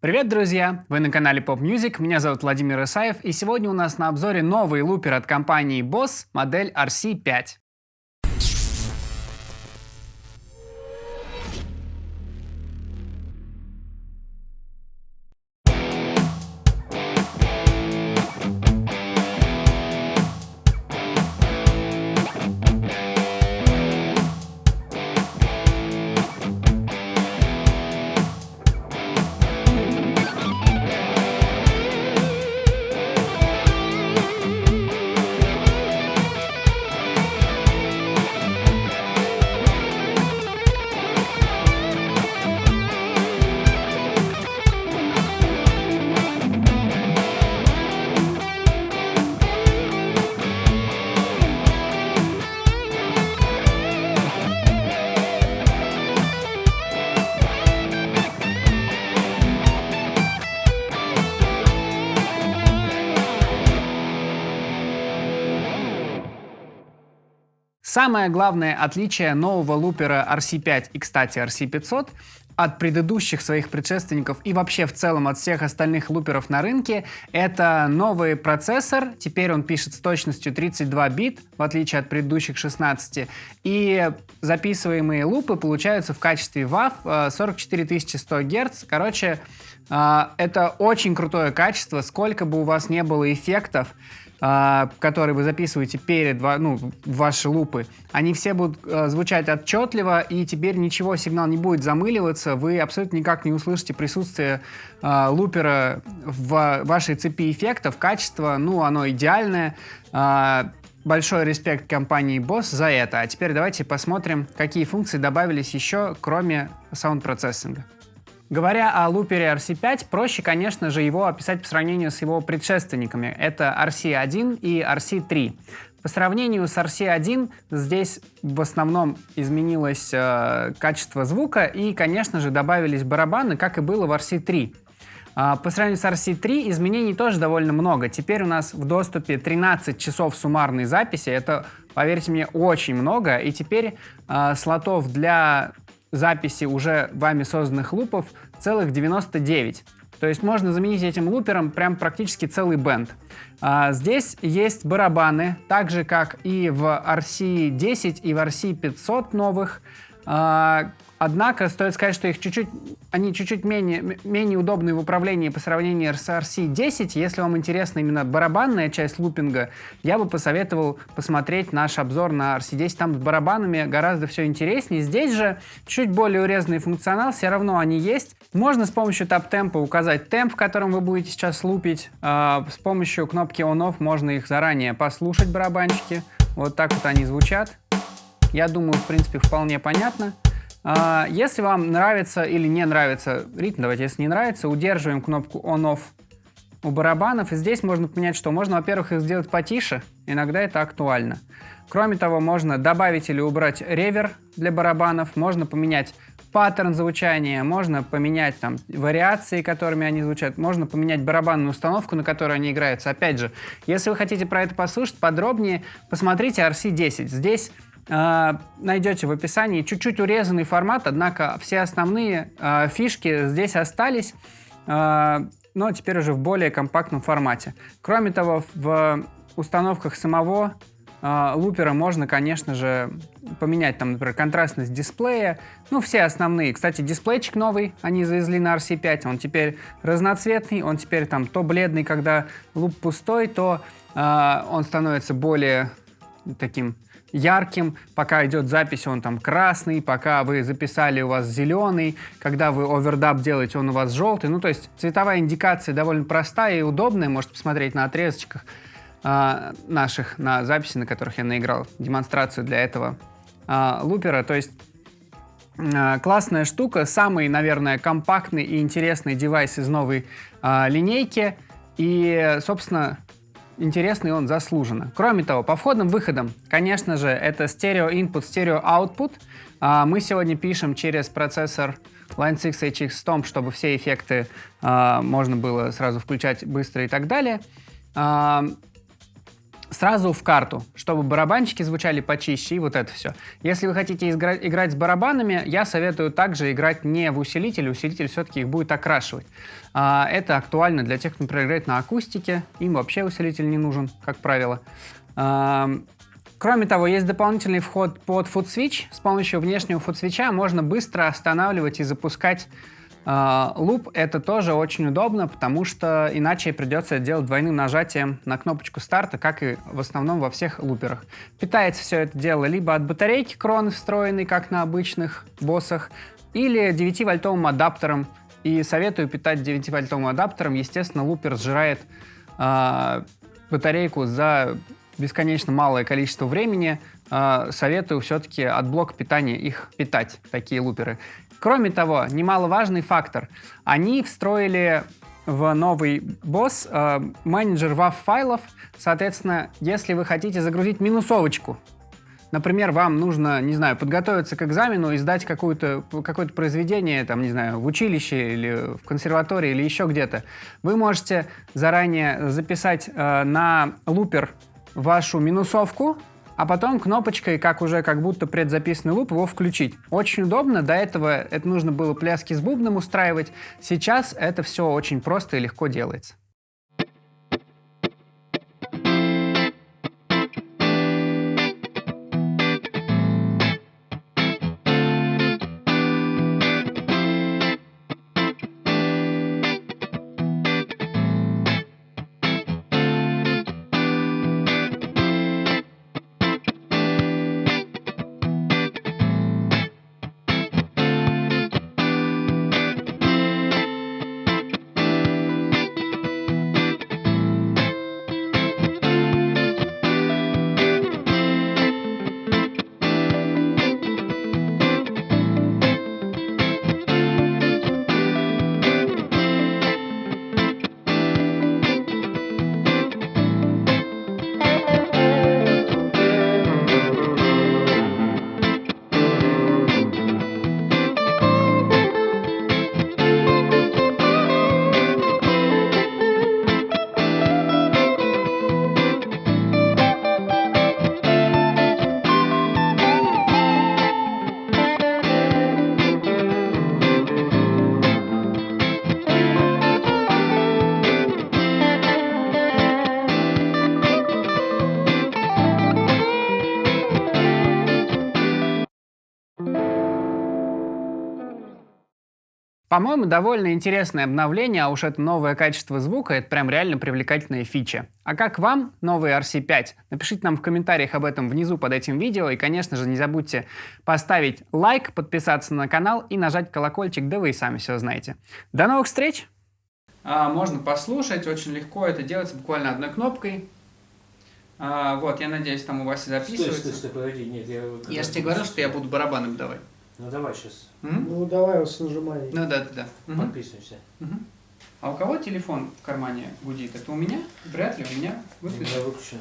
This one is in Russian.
Привет, друзья! Вы на канале Pop Music, меня зовут Владимир Исаев, и сегодня у нас на обзоре новый лупер от компании Boss, модель RC5. Самое главное отличие нового лупера RC5 и, кстати, RC500 от предыдущих своих предшественников и вообще в целом от всех остальных луперов на рынке — это новый процессор. Теперь он пишет с точностью 32 бит, в отличие от предыдущих 16. И записываемые лупы получаются в качестве WAV 44100 Гц. Короче, это очень крутое качество. Сколько бы у вас не было эффектов, которые вы записываете перед ваши лупы, они все будут звучать отчетливо, и теперь сигнал не будет замыливаться, вы абсолютно никак не услышите присутствие лупера в вашей цепи эффектов. Качество, оно идеальное. Большой респект компании Boss за это. А теперь давайте посмотрим, какие функции добавились еще, кроме саунд-процессинга. Говоря о лупере RC5, проще, конечно же, его описать по сравнению с его предшественниками. Это RC1 и RC3. По сравнению с RC1 здесь в основном изменилось качество звука и, конечно же, добавились барабаны, как и было в RC3. По сравнению с RC3 изменений тоже довольно много. Теперь у нас в доступе 13 часов суммарной записи. Это, поверьте мне, очень много. И теперь слотов для записи уже вами созданных лупов целых 99. То есть можно заменить этим лупером прям практически целый бенд. Здесь есть барабаны, так же как и в RC10 и в RC500 новых. Однако стоит сказать, что они чуть-чуть менее удобны в управлении по сравнению с RC10. Если вам интересна именно барабанная часть лупинга, я бы посоветовал посмотреть наш обзор на RC10. Там с барабанами гораздо все интереснее. Здесь же чуть более урезанный функционал, все равно они есть. Можно с помощью тап-темпа указать темп, в котором вы будете сейчас лупить. С помощью кнопки on-off можно их заранее послушать, барабанчики. Вот так вот они звучат. Я думаю, в принципе, вполне понятно. Если вам нравится или не нравится ритм, давайте, если не нравится, удерживаем кнопку on-off у барабанов. И здесь можно поменять, что можно, во-первых, их сделать потише, иногда это актуально. Кроме того, можно добавить или убрать ревер для барабанов, можно поменять паттерн звучания, можно поменять там вариации, которыми они звучат, можно поменять барабанную установку, на которой они играются. Опять же, если вы хотите про это послушать подробнее, посмотрите RC10. Здесь найдете в описании чуть-чуть урезанный формат, однако все основные фишки здесь остались, но теперь уже в более компактном формате. Кроме того, в установках самого лупера можно, конечно же, поменять там, например, контрастность дисплея, все основные. Кстати, дисплейчик новый они завезли на RC5, он теперь разноцветный, он теперь там то бледный, когда луп пустой, то он становится более таким ярким, пока идет запись, он там красный, пока вы записали, у вас зеленый, когда вы овердаб делаете, он у вас желтый. То есть цветовая индикация довольно простая и удобная, можете посмотреть на отрезочках наших, на записи, на которых я наиграл демонстрацию для этого лупера. То есть классная штука, самый, наверное, компактный и интересный девайс из новой линейки, и, собственно, интересный он заслуженно. Кроме того, по входам-выходам, конечно же, это стерео-инпут, стерео-аутпут. Мы сегодня пишем через процессор Line 6 HX Stomp, чтобы все эффекты можно было сразу включать быстро и так далее. сразу в карту, чтобы барабанчики звучали почище и вот это все. Если вы хотите играть с барабанами, я советую также играть не в усилитель все-таки их будет окрашивать. Это актуально для тех, кто, например, играет на акустике, им вообще усилитель не нужен, как правило. Кроме того, есть дополнительный вход под футсвич. С помощью внешнего футсвича можно быстро останавливать и запускать луп. Это тоже очень удобно, потому что иначе придется делать двойным нажатием на кнопочку старта, как и в основном во всех луперах. Питается все это дело либо от батарейки Крон встроенной, как на обычных боссах, или 9-вольтовым адаптером. И советую питать 9-вольтовым адаптером. Естественно, лупер сжирает батарейку за бесконечно малое количество времени. Советую все-таки от блока питания их питать, такие луперы. Кроме того, немаловажный фактор. Они встроили в новый босс менеджер WAV-файлов. Соответственно, если вы хотите загрузить минусовочку, например, вам нужно, не знаю, подготовиться к экзамену и сдать какое-то произведение, там, не знаю, в училище или в консерватории или еще где-то, вы можете заранее записать на лупер вашу минусовку, а потом кнопочкой, как будто предзаписанный луп, его включить. Очень удобно. До этого это нужно было пляски с бубном устраивать. Сейчас это все очень просто и легко делается. По-моему, довольно интересное обновление, а уж это новое качество звука, это прям реально привлекательная фича. А как вам новый RC5? Напишите нам в комментариях об этом внизу под этим видео. И, конечно же, не забудьте поставить лайк, подписаться на канал и нажать колокольчик, да вы и сами все знаете. До новых встреч! Можно послушать, очень легко это делается буквально одной кнопкой. Вот, я надеюсь, там у вас и записывается. Стой, погоди, нет, я же тебе говорил, что я буду барабаном давай. Ну давай сейчас. Ну давай вот нажимай. Ну да. Подписываемся. А у кого телефон в кармане гудит? Это у меня? Вряд ли, у меня выключен. У меня выключен.